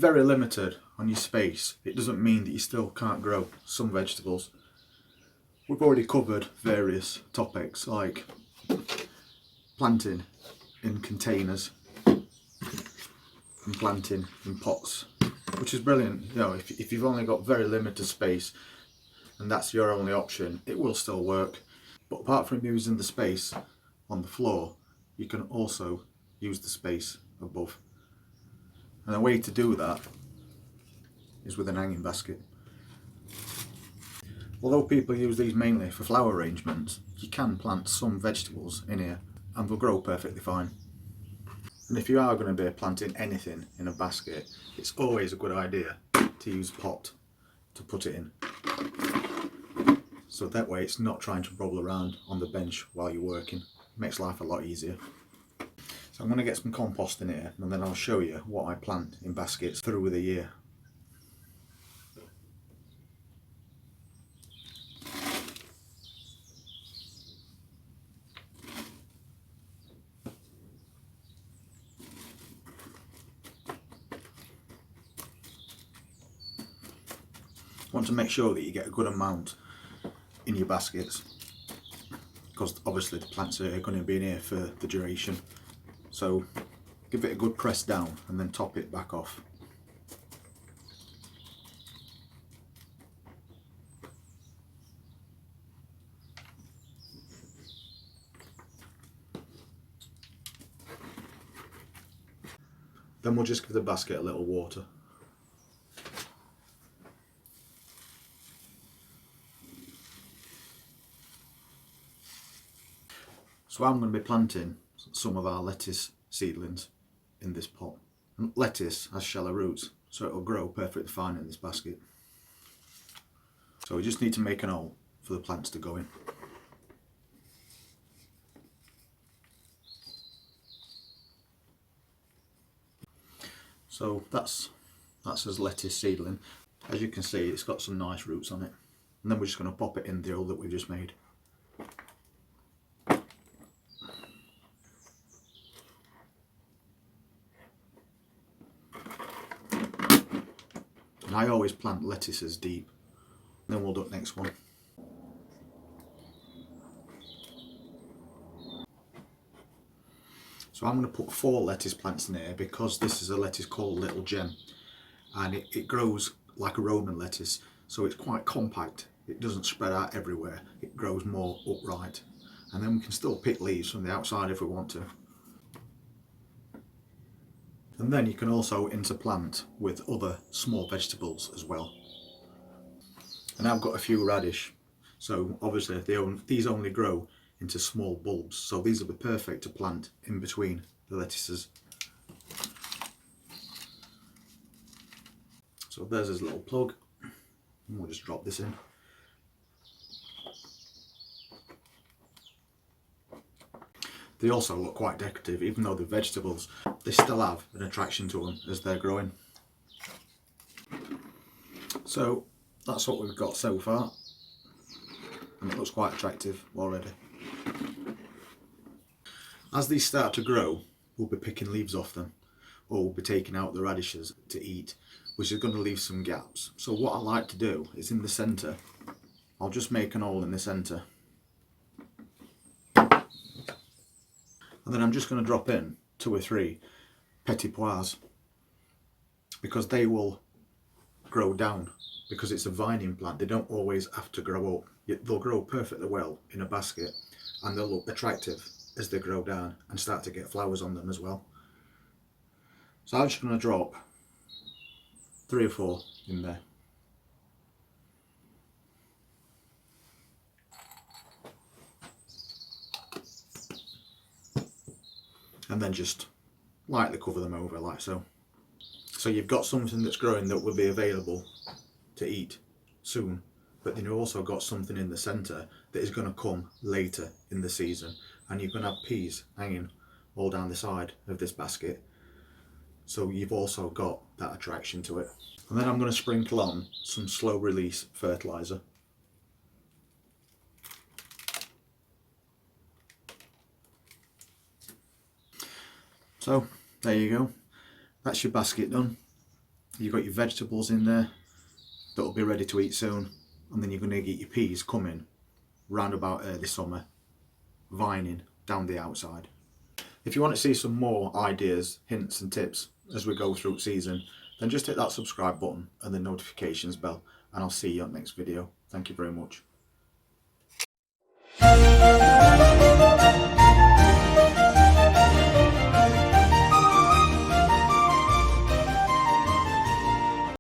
very limited on your space, it doesn't mean that you still can't grow some vegetables. We've already covered various topics like planting in containers and planting in pots, which is brilliant. You know, if you've only got very limited space and that's your only option, it will still work. But apart from using the space on the floor, you can also use the space above. And the way to do that is with an hanging basket. Although people use these mainly for flower arrangements, you can plant some vegetables in here and they'll grow perfectly fine. And if you are going to be planting anything in a basket, it's always a good idea to use a pot to put it in. So that way it's not trying to roll around on the bench while you're working. It makes life a lot easier. So I'm going to get some compost in here and then I'll show you what I plant in baskets through the year. You want to make sure that you get a good amount in your baskets, because obviously the plants are going to be in here for the duration. So give it a good press down and then top it back off. Then we'll just give the basket a little water. So I'm going to be planting some of our lettuce seedlings in this pot. And lettuce has shallow roots, so it'll grow perfectly fine in this basket. So we just need to make an hole for the plants to go in. So that's as lettuce seedling. As you can see, it's got some nice roots on it. And then we're just going to pop it in the hole that we've just made. And I always plant lettuces deep. Then we'll do the next one. So I'm going to put 4 lettuce plants in here because this is a lettuce called Little Gem. And it grows like a Roman lettuce, so it's quite compact. It doesn't spread out everywhere. It grows more upright. And then we can still pick leaves from the outside if we want to. And then you can also interplant with other small vegetables as well. And I've got a few radish, so obviously these only grow into small bulbs, so these will be perfect to plant in between the lettuces. So there's his little plug, and we'll just drop this in. They also look quite decorative, even though they're vegetables, they still have an attraction to them as they're growing. So that's what we've got so far, and it looks quite attractive already. As these start to grow, we'll be picking leaves off them, or we'll be taking out the radishes to eat, which is going to leave some gaps. So what I like to do is in the centre, I'll just make an hole in the centre. And then I'm just going to drop in 2 or 3 petit pois, because they will grow down, because it's a vining plant. They don't always have to grow up. They'll grow perfectly well in a basket and they'll look attractive as they grow down and start to get flowers on them as well. So I'm just going to drop 3 or 4 in there. And then just lightly cover them over like so. So you've got something that's growing that will be available to eat soon, but then you've also got something in the centre that is going to come later in the season, and you're going to have peas hanging all down the side of this basket. So you've also got that attraction to it. And then I'm going to sprinkle on some slow release fertiliser. So there you go, that's your basket done. You've got your vegetables in there that'll be ready to eat soon, and then you're going to get your peas coming round about early summer, vining down the outside. If you want to see some more ideas, hints and tips as we go through season, then just hit that subscribe button and the notifications bell, and I'll see you on the next video. Thank you very much.